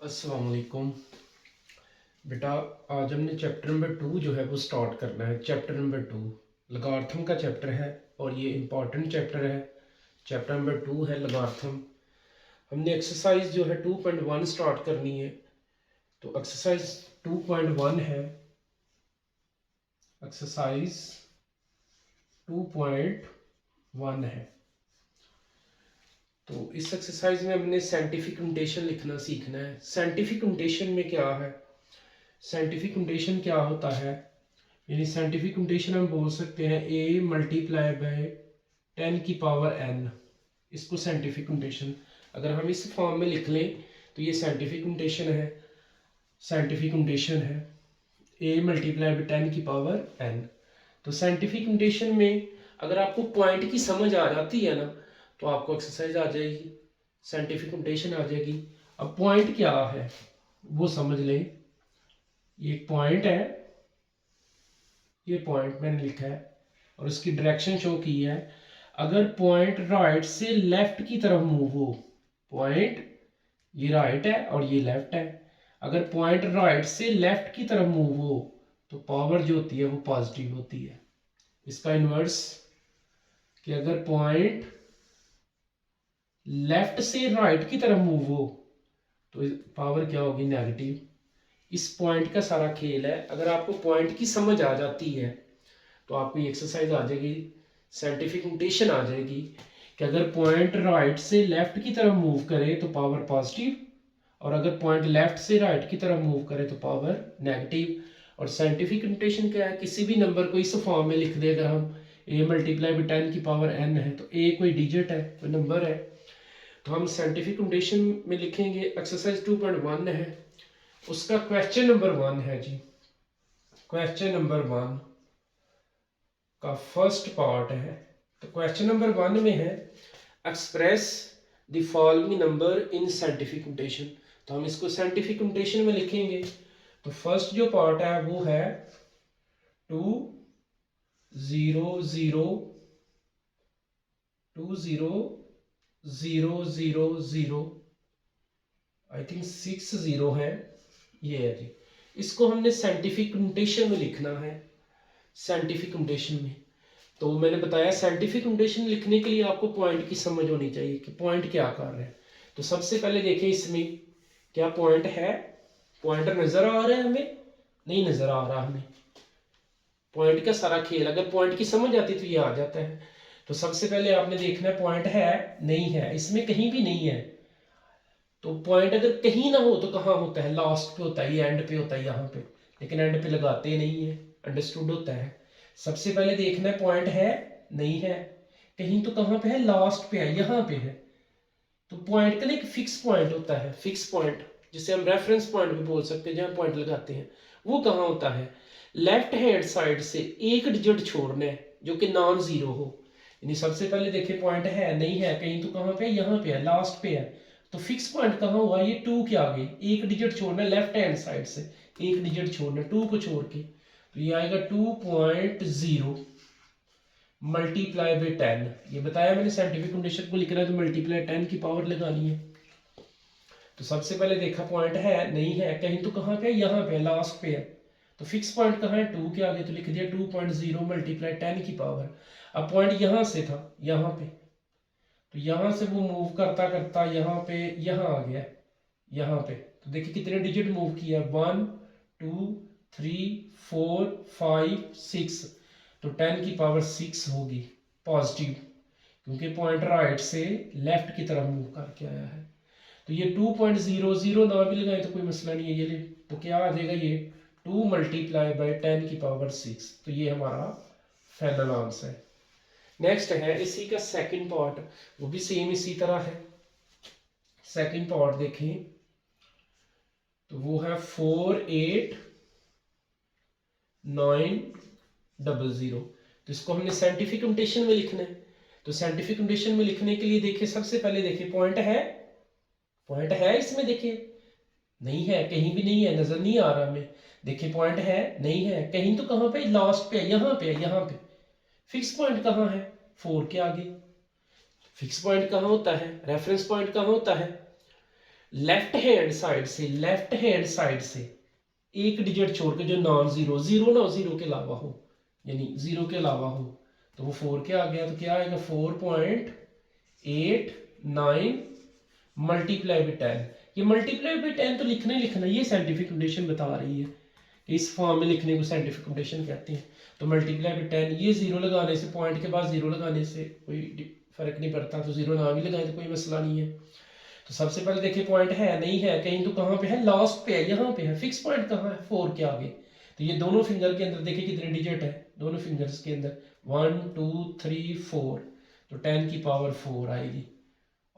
अस्सलाम वालेकुम। बेटा, आज हमने चैप्टर नंबर 2 जो है वो स्टार्ट करना है। चैप्टर नंबर 2 लॉगरिथम का चैप्टर है और ये इम्पॉर्टेंट चैप्टर है। चैप्टर नंबर 2 है लॉगरिथम। हमने एक्सरसाइज जो है 2.1 स्टार्ट करनी है। तो एक्सरसाइज 2.1 है। एक्सरसाइज 2.1 है। तो इस एक्सरसाइज में हमने साइंटिफिक नोटेशन लिखना सीखना है। साइंटिफिक नोटेशन में क्या है, साइंटिफिक नोटेशन क्या होता है, यानी साइंटिफिक नोटेशन हम बोल सकते हैं a मल्टीप्लाई बाय 10 की पावर n। इसको साइंटिफिक नोटेशन अगर हम इस फॉर्म में लिख लें तो ये साइंटिफिक नोटेशन है। साइंटिफिक नोटेशन है a मल्टीप्लाई बाय 10 की पावर n। तो साइंटिफिक नोटेशन में अगर आपको पॉइंट की समझ आ जाती है ना तो आपको एक्सरसाइज आ जाएगी, साइंटिफिक नोटेशन आ जाएगी। अब पॉइंट क्या है वो समझ लें। ये एक पॉइंट है, ये पॉइंट मैंने लिखा है और उसकी डायरेक्शन शो की है। अगर पॉइंट राइट से लेफ्ट की तरफ मूव हो, पॉइंट ये राइट है और ये लेफ्ट है, अगर पॉइंट राइट से लेफ्ट की तरफ मूव हो तो पावर जो होती है वो पॉजिटिव होती है। इसका इन्वर्स कि अगर पॉइंट लेफ्ट से राइट की तरफ मूव हो तो पावर क्या होगी, नेगेटिव। इस पॉइंट का सारा खेल है। अगर आपको पॉइंट की समझ आ जाती है तो आपको ये एक्सरसाइज आ जाएगी, साइंटिफिक नोटेशन आ जाएगी कि अगर पॉइंट राइट से लेफ्ट की तरफ मूव करे तो पावर पॉजिटिव, और अगर पॉइंट लेफ्ट से राइट की तरफ मूव करे तो पावर नेगेटिव। और साइंटिफिक नोटेशन क्या है, किसी भी नंबर को इस फॉर्म में लिख दे। अगर हम a मल्टीप्लाई बाई 10 की पावर n है तो a कोई डिजिट है, कोई नंबर है, तो हम साइंटिफिक नोटेशन में लिखेंगे। एक्सरसाइज 2.1 है, उसका क्वेश्चन नंबर 1 है जी। क्वेश्चन नंबर 1 का फर्स्ट पार्ट है। तो क्वेश्चन नंबर 1 में है express the following number in scientific notation. तो हम इसको साइंटिफिक नोटेशन में लिखेंगे। तो फर्स्ट जो पार्ट है वो है 2 0 0 2 0 0 0 0, आई थिंक 6 0 है, ये है जी। इसको हमने साइंटिफिक नोटेशन में लिखना है। साइंटिफिक नोटेशन में तो मैंने बताया साइंटिफिक नोटेशन लिखने के लिए आपको पॉइंट की समझ होनी चाहिए कि पॉइंट क्या कर रहे हैं। तो सबसे पहले देखिए इसमें क्या पॉइंट है। पॉइंट नजर आ रहा है हमें, नहीं नजर आ रहा हमें। पॉइंट का सारा खेल अगर पॉइंट की समझ आती तो ये आ जाता है। तो सबसे पहले आपने देखना है पॉइंट है नहीं है, इसमें कहीं भी नहीं है। तो पॉइंट अगर कहीं ना हो तो कहाँ होता है, लास्ट पे होता है, ये एंड पे होता है यहाँ पे, लेकिन एंड पे लगाते नहीं है। अंडरस्टूड होता है। सबसे पहले देखना है पॉइंट है नहीं है, कहीं तो कहाँ पे है, लास्ट पे है, यहाँ पे है। तो पॉइंट का ना एक फिक्स पॉइंट होता है, फिक्स पॉइंट जिसे हम रेफरेंस पॉइंट भी बोल सकते हैं, जहाँ पॉइंट लगाते हैं। वो कहाँ होता है, लेफ्ट हैंड साइड से एक डिजिट छोड़ना है जो कि नॉन जीरो हो। यानी सबसे पहले देखिए पॉइंट है नहीं है, कहीं तो कहाँ पे, यहाँ पे है, लास्ट पे है। तो फिक्स पॉइंट कहाँ हुआ, ये 2 के आगे एक डिजिट छोड़ना है, लेफ्ट हैंड साइड से एक डिजिट छोड़ना है 2 को छोड़ के। तो ये आएगा 2.0 मल्टीप्लाई बाई 10। ये बताया मैंने साइंटिफिक कंडीशन को लिखना है तो मल्टीप्लाई 10 की पावर लगानी है। तो सबसे पहले देखा पॉइंट है नहीं है, कहीं तो कहाँ पे, यहाँ पे, लास्ट पे है। तो फिक्स पॉइंट कहाँ है, 2 के आगे, तो लिख दिया 2.0 मल्टीप्लाई 10 की पावर। अब पॉइंट यहाँ से था यहाँ पे, तो यहाँ से वो मूव करता करता यहाँ पे यहाँ आ गया, यहाँ पे। तो देखिए कितने डिजिट मूव किया, 1 2 3 4 5 6। तो 10 की पावर 6 होगी पॉजिटिव, क्योंकि पॉइंट राइट से लेफ्ट की तरफ मूव करके आया है। तो ये 2.00 ना भी लगाए तो कोई मसला नहीं है, ये ले तो क्या आ जाएगा, ये 2 मल्टीप्लाई बाई 10 की पावर 6। तो ये हमारा फाइनल आंसर है। नेक्स्ट है इसी का सेकंड पार्ट, वो भी सेम इसी तरह है। सेकंड पार्ट देखें तो वो है 48900। तो इसको हमने साइंटिफिक नोटेशन में लिखना है। तो साइंटिफिक नोटेशन में लिखने के लिए देखिए सबसे पहले देखिए पॉइंट है, पॉइंट है इसमें, देखिए नहीं है, कहीं भी नहीं है, नजर नहीं आ रहा हमें। देखिए पॉइंट है नहीं है, कहीं तो कहाँ पे, लास्ट पे है, यहाँ पे है, यहाँ पे। फिक्स पॉइंट कहाँ है, 4 के आगे। फिक्स पॉइंट कहाँ होता है, रेफरेंस पॉइंट कहाँ होता है, लेफ्ट हैंड साइड से एक डिजिट छोड़ के जो नॉन जीरो, जीरो ना जीरो के अलावा हो, यानी जीरो के अलावा हो, तो वो 4 क्या आ गया, तो क्या आएगा 4.89 मल्टीप्लाई बाई 10। ये मल्टीप्लाई बाई 10 तो लिखना ही लिखना, ये साइंटिफिक नोटेशन बता रही है कि इस फॉर्म में लिखने को साइंटिफिक नोटेशन कहते हैं। तो मल्टीप्लाई बाई 10, ये जीरो लगाने से, पॉइंट के बाद जीरो लगाने से कोई फर्क नहीं पड़ता, तो जीरो ना भी लगाए तो कोई मसला नहीं है। तो सबसे पहले देखिए पॉइंट है नहीं है कहीं, तो कहाँ पे है, लास्ट पे है, यहाँ पे है। फिक्स पॉइंट कहाँ है, 4 के आगे। तो ये दोनों फिंगर के अंदर देखिए कितने डिजिट है, दोनों फिंगर्स के अंदर 1 2 3 4, तो 10 की पावर 4 आएगी,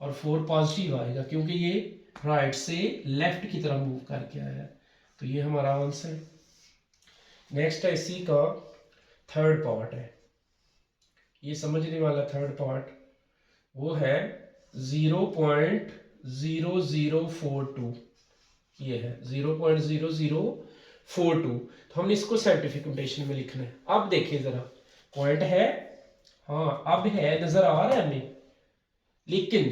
और 4 पॉजिटिव आएगा क्योंकि ये राइट से लेफ्ट की तरफ मूव करके आया है। तो ये हमारा आंसर है। नेक्स्ट है इसी का थर्ड पार्ट है, ये समझने वाला थर्ड पार्ट वो है 0.0042, ये है 0.0042। तो हमने इसको साइंटिफिक नोटेशन में लिखना है। अब देखिए जरा, पॉइंट है, हाँ अब है, नजर आ रहा है हमें, लेकिन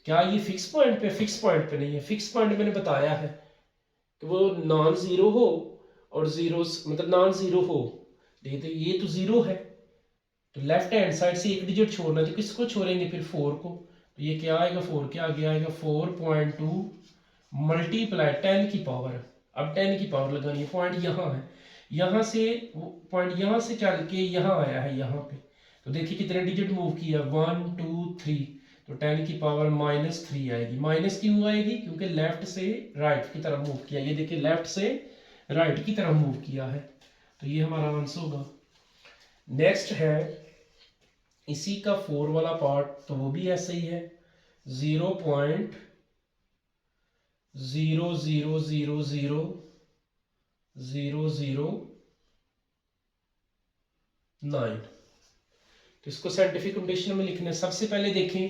क्या ये फिक्स पॉइंट पे, फिक्स पॉइंट पे नहीं है। फिक्स पॉइंट मैंने बताया है कि वो नॉन जीरो हो और जीरो मतलब नॉन जीरो हो, देखिए ये तो जीरो है, तो लेफ्ट हैंड साइड से एक डिजिट छोड़ना, तो किसको छोड़ेंगे फिर 4 को, तो ये क्या आएगा 4 के आगे आएगा 4.2 मल्टीप्लाई 10 की पावर। अब 10 की पावर लगानी है, पॉइंट यहाँ है, यहाँ से पॉइंट यहाँ से चल के यहाँ आया है यहाँ पे, तो देखिए कितने डिजिट मूव किया 1 2 3, तो 10 की पावर -3 आएगी। माइनस क्यों आएगी, क्योंकि लेफ्ट से राइट की तरफ मूव किया, ये देखिए लेफ्ट से राइट की तरफ मूव किया है, तो ये हमारा आंसर होगा। नेक्स्ट है इसी का 4 वाला पार्ट, तो वो भी ऐसा ही है 0.000009। तो इसको साइंटिफिक नोटेशन में लिखना है। सबसे पहले देखें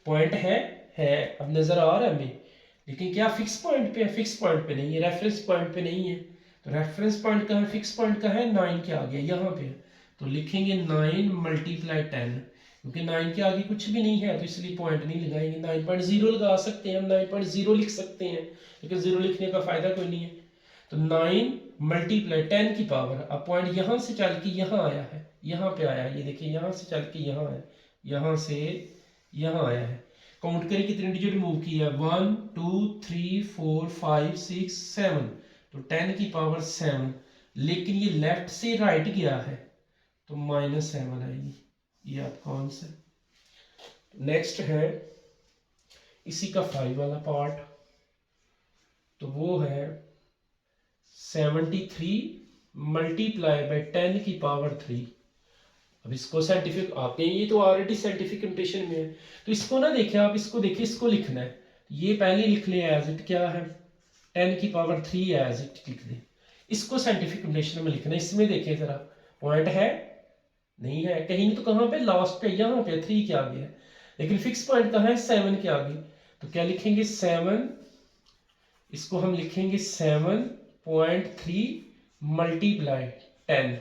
पॉइंट है, अब नजर आ रहा है हमें, लेकिन क्या फिक्स पॉइंट पे है, फिक्स पॉइंट पे नहीं है, रेफरेंस पॉइंट पे नहीं है। तो रेफरेंस पॉइंट का है, फिक्स पॉइंट का है 9 के आगे यहाँ पे, तो लिखेंगे 9 मल्टीप्लाई 10, क्योंकि 9 के आगे कुछ भी नहीं है तो इसलिए पॉइंट नहीं लगाएंगे। 9.0 लगा सकते हैं हम, 9.0 लिख सकते हैं, लेकिन 0 लिखने का फायदा कोई नहीं है। तो 9 मल्टीप्लाई 10 की पावर, अब पॉइंट यहाँ से चल के यहाँ आया है, यहाँ पे आया है, ये देखिए यहाँ से चल के यहाँ है, यहाँ से यहाँ आया है। काउंट करें कितने डिजिट मूव किया, 1 2 3 4 5 6 7, तो 10 की पावर 7, लेकिन ये लेफ्ट से राइट गया है तो -7 आएगी, ये आपका आंसर। नेक्स्ट है इसी का 5 वाला पार्ट, तो वो है 73 मल्टीप्लाई बाई 10 की पावर 3। अब इसको साइंटिफिक, आपने ये तो ऑलरेडी साइंटिफिक नोटेशन में है, तो इसको ना देखिए आप, इसको देखिए, इसको लिखना है, ये पहले लिख ले एज इट, क्या है 10 की पावर 3 एज इट लिख दे, इसको साइंटिफिक नोटेशन में लिखना है। इसमें देखिए जरा, पॉइंट है नहीं है कहीं, नहीं तो कहाँ पे, लास्ट पे, यहाँ पे 3 के आगे है, लेकिन फिक्स पॉइंट कहाँ है 7 के आगे, तो क्या लिखेंगे 7, इसको हम लिखेंगे 7.3 मल्टीप्लाई 10,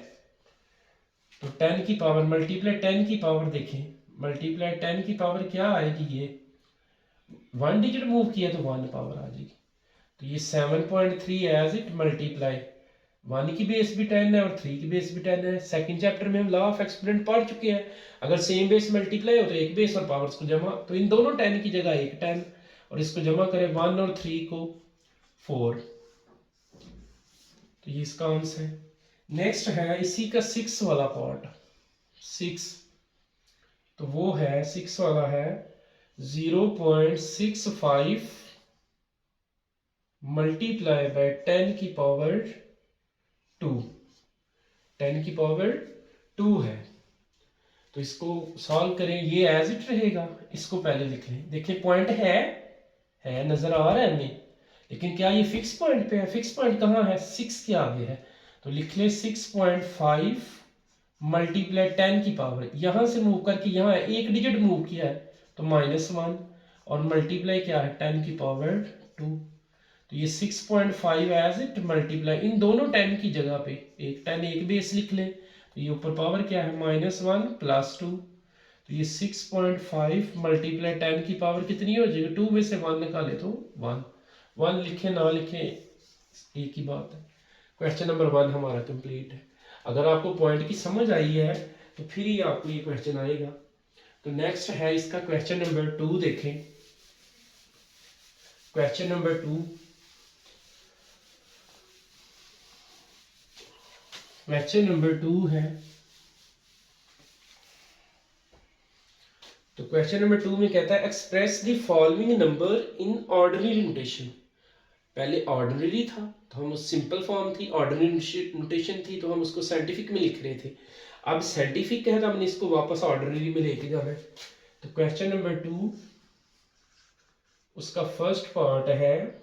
तो 10 की पावर मल्टीप्लाई 10 की पावर देखें, मल्टीप्लाई 10 की पावर क्या आएगी, ये 1 डिजिट मूव किया तो 1 पावर आ जाएगी, तो ये 7.3 एज इट मल्टीप्लाई 1 की बेस भी 10 है और 3 की बेस भी 10 है। सेकंड चैप्टर में हम लॉ ऑफ एक्सपोनेंट पढ़ चुके हैं, अगर सेम बेस मल्टीप्लाई हो तो एक बेस और पावर्स को जमा, तो इन दोनों 10 की जगह एक 10, और इसको जमा करें 1 और 3 को 4, तो ये इसका आंसर है। नेक्स्ट है इसी का 6 वाला पार्ट, 6, तो वो है 6 वाला है 0.65 मल्टीप्लाई बाय 10 की पावर 2, 10 की पावर 2 है, तो इसको सॉल्व करें, ये एज इट रहेगा, इसको पहले लिख लें। देखिए पॉइंट है नजर आ रहा है हमें, लेकिन क्या ये फिक्स पॉइंट पे है, फिक्स पॉइंट कहाँ है 6 के आगे है, तो लिख ले 6.5 मल्टीप्लाई 10 की पावर, यहां से मूव करके यहाँ एक डिजिट मूव किया है तो -1, और मल्टीप्लाई क्या है 10 की पावर 2, तो ये 6.5 एज इट मल्टीप्लाई, इन दोनों 10 की जगह पे एक 10 एक बेस लिख लें, तो ये ऊपर पावर क्या है -1 + 2, तो ये 6.5 मल्टीप्लाई 10 की पावर कितनी हो जाएगी, 2 में से 1 निकाले तो 1, 1 लिखें ना लिखें एक ही बात है। क्वेश्चन नंबर 1 हमारा कंप्लीट है। अगर आपको पॉइंट की समझ आई है तो फिर ही आपको ये क्वेश्चन आएगा। तो नेक्स्ट है इसका क्वेश्चन नंबर 2 देखें। क्वेश्चन नंबर 2, क्वेश्चन नंबर 2 है। तो क्वेश्चन नंबर 2 में कहता है express the following number in ordinary notation. पहले ऑर्डिनरी था तो हम उस सिंपल फॉर्म थी, ऑर्डिनरी नोटेशन थी तो हम उसको साइंटिफिक में लिख रहे थे। अब साइंटिफिक है तो हमने इसको वापस ऑर्डिनरी में लेके जाना है। तो क्वेश्चन नंबर 2 उसका फर्स्ट पार्ट है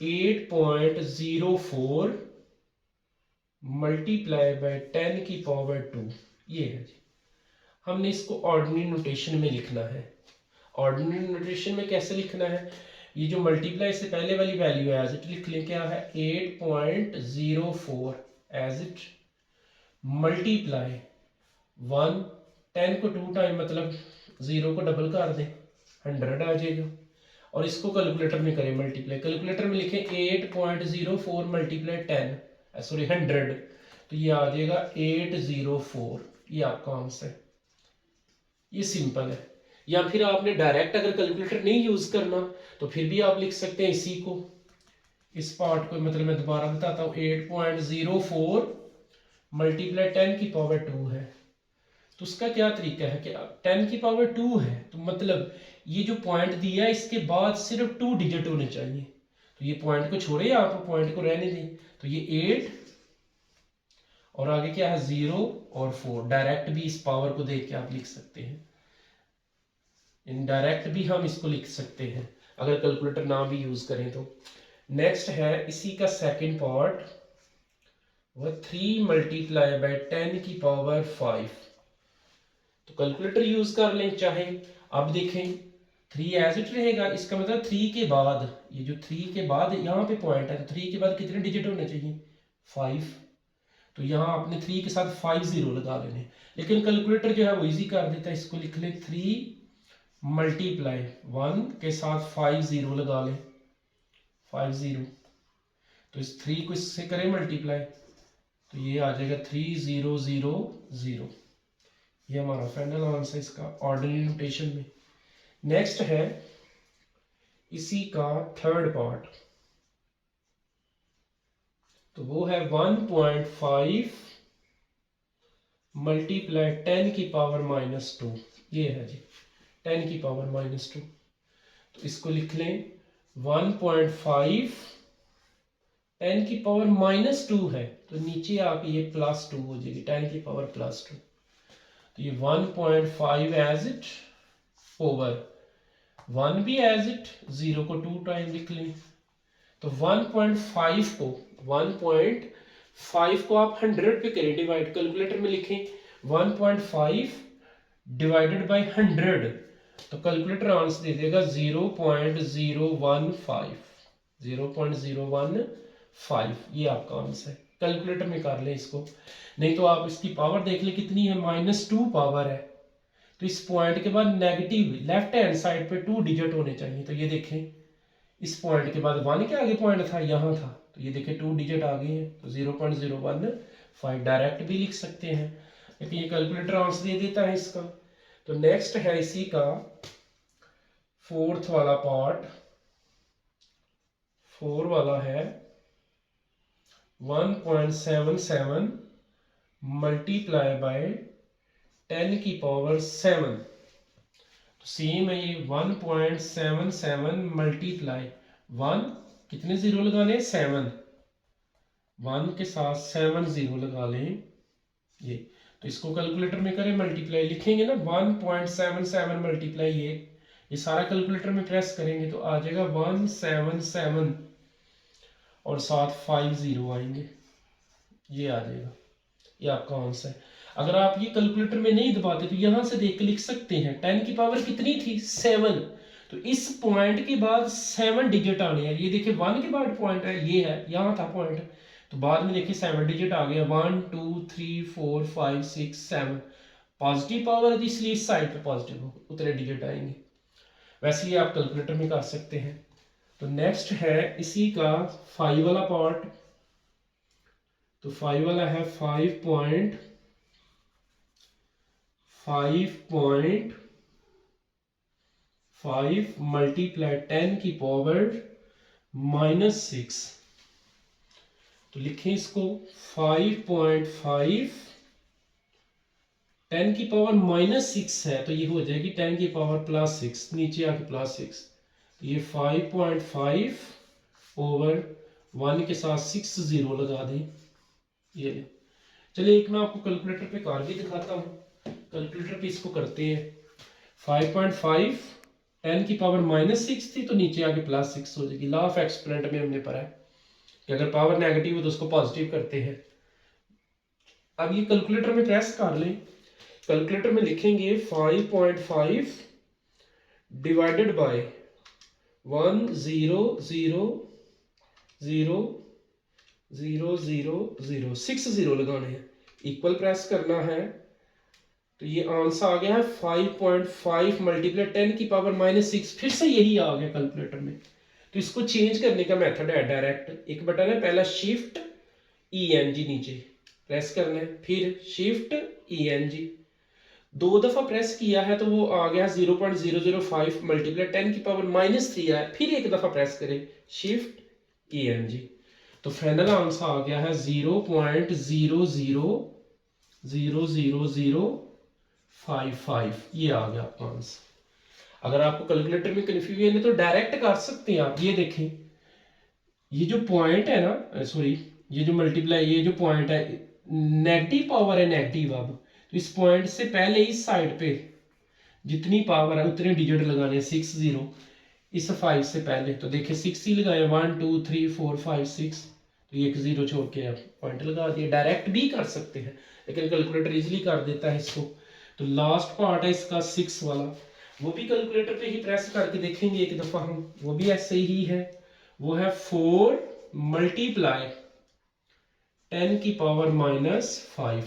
8.04 मल्टीप्लाई बाय 10 की पावर 2। ये है जी। हमने इसको ऑर्डिनरी नोटेशन में लिखना है। ऑर्डिनरी नोटेशन में कैसे लिखना है? ये जो मल्टीप्लाई से पहले वाली वैल्यू है एज इट लिख लें। क्या है? 8.04 एज इट मल्टीप्लाई 1, 10 को 2 टाइम मतलब 0 को डबल कर दें, 100 आ जाएगा। और इसको कैलकुलेटर में करें मल्टीप्लाई। कैलकुलेटर में लिखें 8.04 मल्टीप्लाई 10 सॉरी 100, तो ये आ जाएगा 804। ये आपका आंसर है। ये सिंपल है। या फिर आपने डायरेक्ट अगर कैलकुलेटर नहीं यूज करना तो फिर भी आप लिख सकते हैं इसी को, इस पार्ट को। मतलब मैं दोबारा बताता हूँ, 8.04 मल्टीप्लाई 10 की पावर 2 है। तो उसका क्या तरीका है कि 10 की पावर 2 है तो मतलब ये जो पॉइंट दिया है इसके बाद सिर्फ 2 डिजिट होने चाहिए। तो ये पॉइंट को छोड़े, आप पॉइंट को रहने दें। तो ये 8 और आगे क्या है 0 और 4। डायरेक्ट भी इस पावर को देख के आप लिख सकते हैं, इनडायरेक्ट भी हम इसको लिख सकते हैं अगर कैलकुलेटर ना भी यूज करें तो। नेक्स्ट है इसी का सेकंड पार्ट, वह 3 मल्टीप्लाई बाय 10 की पावर 5। तो कैलकुलेटर यूज कर लें चाहे। अब देखें 3 एज इट रहेगा, इसका मतलब 3 के बाद, ये जो 3 के बाद यहाँ पे पॉइंट है तो 3 के बाद कितने डिजिट होने चाहिए? 5। तो यहाँ आपने 3 के साथ 5 0 लगा लेने। लेकिन कैलकुलेटर जो है वो इजी कर देता है। इसको लिख ले 3 मल्टीप्लाई 1 के साथ 5 0 लगा ले, 5 0। तो इस 3 को इससे करें मल्टीप्लाई तो ये आ जाएगा 3 0 0 0। ये हमारा फाइनल आंसर इसका ऑर्डिनरी नोटेशन में। नेक्स्ट है इसी का थर्ड पार्ट, तो वो है 1.5 मल्टीप्लाई 10 की पावर -2। ये है जी 10 की पावर -2। तो इसको लिख लें 1.5 10 की पावर -2 है तो नीचे आके ये +2 हो जाएगी, 10 की पावर +2। तो ये 1.5 एज इट ओवर 1 भी एज इट, 0 को 2 टाइम लिख लें। तो 1.5 को आप 100 पे करें डिवाइड। कैलकुलेटर में लिखें 1.5 डिवाइडेड बाय 100 तो कैलकुलेटर आंसर दे देगा 0.015। 0.015 ये आपका आंसर है। कैलकुलेटर में कर लें इसको, नहीं तो आप इसकी पावर देख लें कितनी है, -2 पावर है। तो इस पॉइंट के बाद नेगेटिव लेफ्ट हैंड साइड पे 2 डिजिट होने चाहिए। तो ये देखें इस पॉइंट के बाद 1 के आगे पॉइंट था, यहाँ था, तो ये देखें 2 डिजिट आ गए हैं। तो 0.015 डायरेक्ट भी लिख सकते हैं, लेकिन ये कैलकुलेटर आंसर दे देता है इसका। तो नेक्स्ट है इसी का फोर्थ वाला पार्ट, 4 वाला है 1.77 मल्टीप्लाई बाय 10 की पावर 7। तो सेम है ये 1.77 मल्टीप्लाई 1 कितने 0 लगाने? 7। 1 के साथ 7 0 लगा लें ये। तो इसको कैलकुलेटर में करें मल्टीप्लाई, लिखेंगे ना 1.77 मल्टीप्लाई ये सारा कैलकुलेटर में प्रेस करेंगे तो आ जाएगा 177 और साथ 5 0 आएंगे, ये आ जाएगा। ये आपका आंसर है। अगर आप ये कैलकुलेटर में नहीं दबाते तो यहां से देख के लिख सकते हैं 10 की पावर कितनी थी? 7। तो इस पॉइंट के बाद 7 डिजिट आने हैं। ये देखिए 1 के बाद पॉइंट है, ये है, यहां था पॉइंट, तो बाद में देखिए 7 डिजिट आ गया, 1 2 3 4 5 6 7। पॉजिटिव पावर है इसलिए इस साइड पे पॉजिटिव उतने डिजिट आएंगे। वैसे ही आप कैलकुलेटर में कर सकते हैं। तो नेक्स्ट है इसी का 5 वाला पार्ट। तो 5 वाला है 5.5 मल्टीप्लाई 10 की पावर -6। तो लिखें इसको 5.5 10 की पावर -6 है, तो ये हो जाएगी 10 की पावर +6, नीचे आके +6। तो ये 5.5 ओवर 1 के साथ 6 0 लगा दें। ये चलिए एक मैं आपको कैलकुलेटर पे कार भी दिखाता हूँ। कैलकुलेटर पे इसको करते हैं। 5.5 10 की पावर -6 थी, तो नीचे आके +6 हो जाएगी। लॉ ऑफ एक्सपोनेंट में हमने पढ़ा है कि अगर पावर नेगेटिव है तो उसको पॉजिटिव करते हैं। अब ये कैलकुलेटर में प्रेस कर लें। कैलकुलेटर में लिखेंगे 5.5 डिवाइडेड बाय 1 0 0 0 0 0 0 6 0 लगाने हैं, इक्वल प्रेस करना है। तो ये आंसर आ गया है 5.5 मल्टीप्लाई 10 की पावर -6। फिर से यही आ गया कैलकुलेटर में। तो इसको चेंज करने का मेथड है डायरेक्ट। एक बटन है पहला शिफ्ट ENG नीचे प्रेस करना है, फिर शिफ्ट ENG 2 दफा प्रेस किया है तो वो आ गया 0.005 मल्टीप्लाई 10 की पावर -3 है। फिर एक दफा प्रेस करें शिफ्ट ENG, तो फाइनल आंसर आ गया है 0.0000055। ये आ गया आपका आंसर। अगर आपको कैलकुलेटर में कंफ्यूजन है तो डायरेक्ट कर सकते हैं आप। ये देखें, ये जो पॉइंट है ना, सॉरी, ये जो मल्टीप्लाई, ये जो पॉइंट है नेगेटिव पावर है, नेगेटिव। अब तो इस पॉइंट से पहले इस साइड पे जितनी पावर है उतने डिजिट लगाने हैं, 6 0 इस 5 से पहले। तो देखिए 6 ही लगाए, 1 2 3 4 5 6, तो ये एक 0 छोड़ के आप पॉइंट लगा दिए। डायरेक्ट भी कर सकते हैं लेकिन कैलकुलेटर इजीली कर देता है इसको। तो लास्ट पार्ट है इसका 6 वाला, वो भी कैलकुलेटर पे ही प्रेस करके देखेंगे एक दफा हम, वो भी ऐसे ही है। वो है 4 मल्टीप्लाई 10 की पावर -5,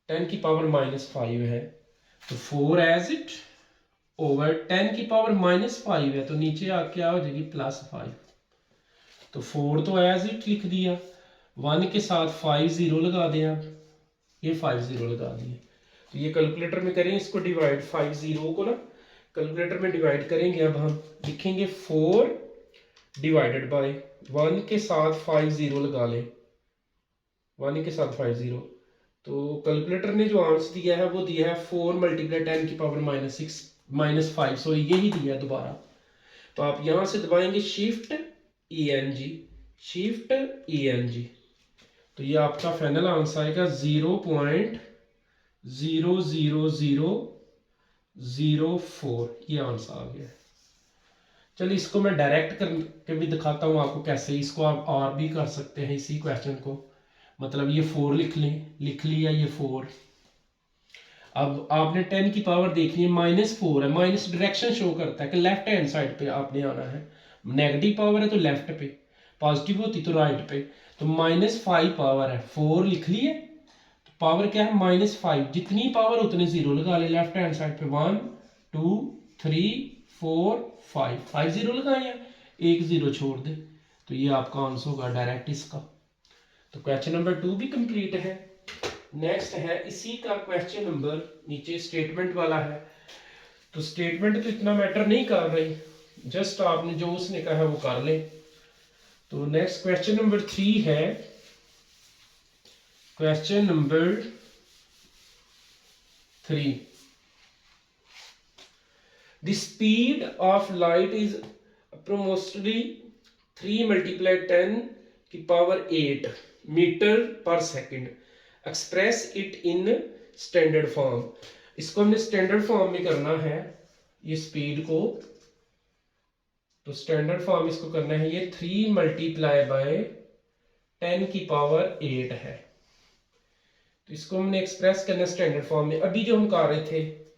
10 की पावर -5 है। तो 4 एज इट ओवर 10 की पावर -5 है, तो नीचे आ क्या हो जाएगी +5। तो 4 तो एज इट लिख दिया, 1 के साथ 5 0 लगा दें आप, ये 5 0 लगा दिए। तो ये कैलकुलेटर में करें इसको डिवाइड, 5 0 को ना कैलकुलेटर में डिवाइड करेंगे। अब हम लिखेंगे 4 डिवाइडेड बाय 1 के साथ 5 0 लगा लें, 1 के साथ 5 0। तो कैलकुलेटर ने जो आंसर दिया है वो दिया है 4 मल्टीप्लाई 10 की पावर -5, सो यही दिया है दोबारा। तो आप यहां से दबाएंगे शिफ्ट ENG, शिफ्ट ENG, तो ये आपका फाइनल आंसर आएगा 0.00004। ये आंसर आ गया। चलिए इसको मैं डायरेक्ट करके भी दिखाता हूँ आपको कैसे। इसको आप और भी कर सकते हैं इसी क्वेश्चन को। मतलब ये 4 लिख लें, लिख लिया ये 4। अब आपने 10 की पावर देखनी है, -4 है, माइनस डायरेक्शन शो करता है कि लेफ्ट हैंड साइड पे आपने आना है। नेगेटिव पावर है तो लेफ्ट पे, पॉजिटिव होती तो राइट पे। तो -5 पावर है, 4 लिख लिए, तो पावर क्या है -5, जितनी पावर उतने 0 लगा ले लेफ्ट हैंड साइड पे। 1 2 3 4 5, 5 0 लगाए, एक 0 छोड़ दे, तो ये आपका आंसर होगा डायरेक्ट इसका। तो क्वेश्चन नंबर 2 भी कंप्लीट है। नेक्स्ट है इसी का क्वेश्चन नंबर, नीचे स्टेटमेंट वाला है। तो स्टेटमेंट तो इतना मैटर नहीं कर रही, जस्ट आपने जो उसने कहा है वो कर ले। तो नेक्स्ट क्वेश्चन नंबर 3 है। Question number 3, the speed of light is approximately 3 multiply 10 की पावर 8 मीटर पर second, express it in standard form. इसको हमने स्टैंडर्ड फॉर्म में करना है ये स्पीड को। तो स्टैंडर्ड फॉर्म इसको करना है, ये 3 मल्टीप्लाई बाय 10 की पावर 8 है। तो इसको हमने एक्सप्रेस करना है स्टैंडर्ड फॉर्म में। अभी जो हम कर रहे थे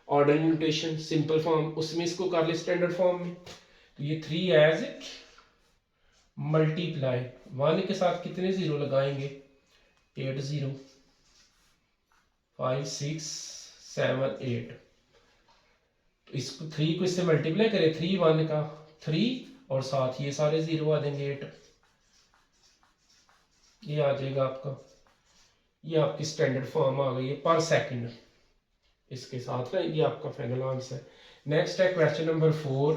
ऑर्डर नोटेशन सिंपल फॉर्म, उसमें इसको कर ले स्टैंडर्ड फॉर्म में। तो ये 3 एज इट मल्टीप्लाई 1 के साथ कितने 0 लगाएंगे, 8 0 5 6 7 8। तो इसको 3 को इससे मल्टीप्लाई करें, 3 1 का 3 और साथ ये सारे 0 आ देंगे 8, ये आ जाएगा आपका, ये आपकी स्टैंडर्ड फॉर्म आ गई है पर सेकंड इसके साथ ना, ये आपका फाइनल आंसर है। नेक्स्ट है क्वेश्चन नंबर 4।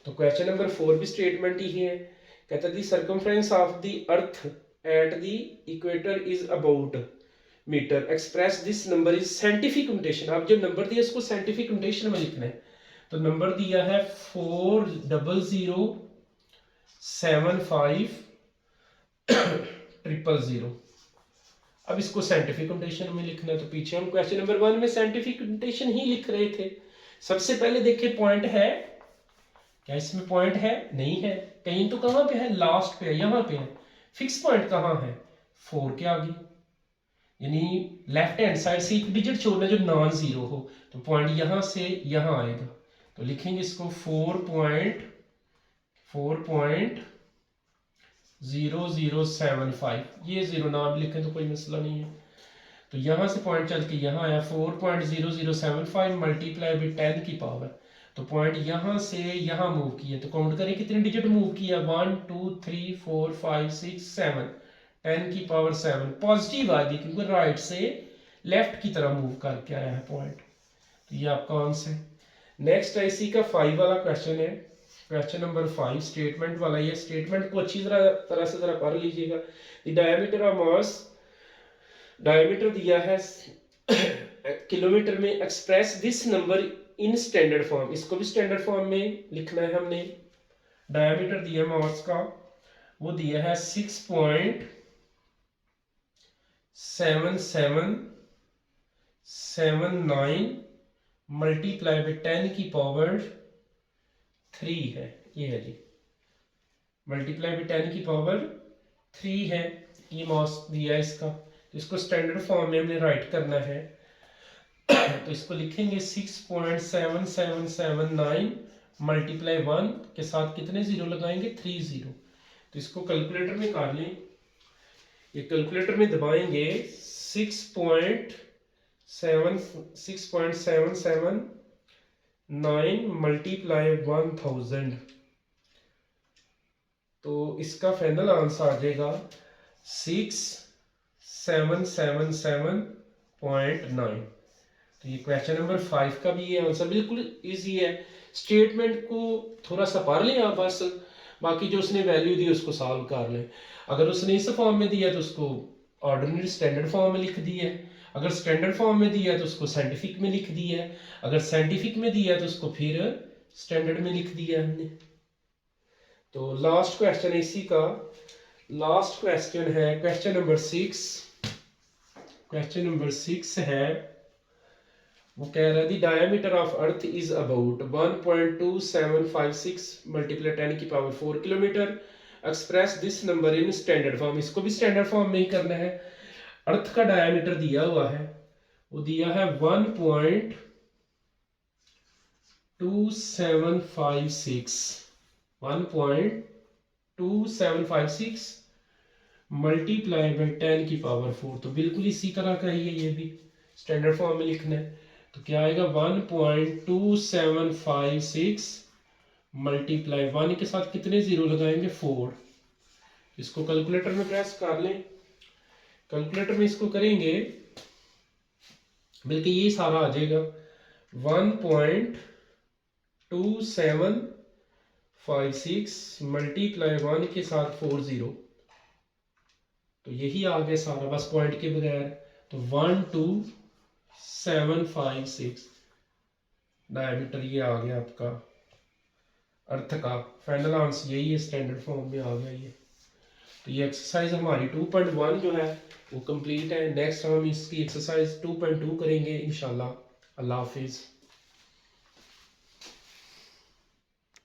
तो क्वेश्चन नंबर 4 भी स्टेटमेंट ही है। कहता है the circumference of the earth at the equator is about metre, express this number is scientific notation. आप जो नंबर दिया इसको साइंटिफिक नोटेशन में लिखना है। तो नंबर दिया है 40075000। अब इसको साइंटिफिक नोटेशन में लिखना है। तो पीछे हम क्वेश्चन नंबर 1 में साइंटिफिक नोटेशन ही लिख रहे थे। सबसे पहले देखिए पॉइंट है क्या, इसमें पॉइंट है नहीं है, कहीं तो कहां पे है, लास्ट पे है, यहां पे है। फिक्स पॉइंट कहां है, 4 के आगे, यानी लेफ्ट हैंड साइड से एक डिजिट छोड़ना जो नॉन जीरो हो। तो पॉइंट यहां से यहां आएगा, तो लिखेंगे इसको 4.0075। ये 0 ना भी लिखें तो कोई मसला नहीं है। तो यहां से पॉइंट चल के यहां आया 4.0075 मल्टीप्लाई बाई 10 की पावर। तो पॉइंट यहां से यहां मूव किया, तो काउंट करें कितने डिजिट मूव किया, 1 2 3 4 5 6 7, 10 की पावर 7 पॉजिटिव आ गई क्योंकि राइट से लेफ्ट की तरह मूव करके आया है पॉइंट। तो ये आपका आंसर है। नेक्स्ट है इसी का 5 वाला क्वेश्चन है, क्वेश्चन नंबर 5 स्टेटमेंट वाला। ये स्टेटमेंट को अच्छी तरह से जरा पढ़ लीजिएगा। The diameter of mass, diameter दिया है किलोमीटर में, express this number in standard form, इसको भी स्टैंडर्ड फॉर्म में लिखना है हमने। डायमीटर दिया मास का, वो दिया है 6.7779 मल्टीप्लाई बाई 10 की पावर 3 है। ये है जी, मल्टीप्लाई बाई 10 की पावर 3 है, ये मास दिया है इसका। तो इसको स्टैंडर्ड फॉर्म में हमने राइट करना है। तो इसको लिखेंगे 6.7779 मल्टीप्लाई 1 के साथ कितने जीरो लगाएंगे, 3 जीरो। तो इसको कैलकुलेटर में कर लें, ये कैलकुलेटर में दबाएंगे 6.7779 मल्टीप्लाई 1000। तो इसका फाइनल आंसर आ जाएगा 6777.9। तो ये क्वेश्चन नंबर 5 का भी ये आंसर बिल्कुल इजी है। स्टेटमेंट को थोड़ा सा पढ़ लें आप बस, बाकी जो उसने वैल्यू दी उसको सॉल्व कर लें। अगर उसने इस फॉर्म में दिया तो उसको ऑर्डिनरी स्टैंडर्ड फॉर्म में लिख दिया है, अगर स्टैंडर्ड फॉर्म में दिया तो उसको साइंटिफिक में लिख दिया है, अगर साइंटिफिक में दिया तो उसको फिर स्टैंडर्ड में लिख दिया हमने। तो लास्ट क्वेश्चन इसी का लास्ट क्वेश्चन है क्वेश्चन नंबर 6। क्वेश्चन नंबर 6 है, वो कह रहा है the diameter of earth is about 1.2756 multiply 10 की power 4 kilometre, express this number in standard form. इसको भी स्टैंडर्ड फॉर्म में ही करना है। अर्थ का डायमीटर दिया हुआ है, वो दिया है 1.2756 मल्टीप्लाई बाई 10 की पावर 4। तो बिल्कुल इसी तरह का ही है, ये भी स्टैंडर्ड फॉर्म में लिखना है। तो क्या आएगा 1.2756 मल्टीप्लाई 1 के साथ कितने जीरो लगाएंगे, 4। इसको कैलकुलेटर में प्रेस कर लें, कैलकुलेटर में इसको करेंगे बल्कि ये सारा आ जाएगा 1.2756 मल्टीप्लाई 1 के साथ 4 जीरो। तो यही आ गया सारा, बस पॉइंट के बगैर। तो 12756 डायमीटर ये आ गया आपका अर्थ का। फाइनल आंसर यही है, स्टैंडर्ड फॉर्म में आ गया ये। तो ये एक्सरसाइज हमारी 2.1 जो है वो कंप्लीट है। नेक्स्ट हम इसकी एक्सरसाइज 2.2 करेंगे इंशाल्लाह। अल्लाह हाफिज़।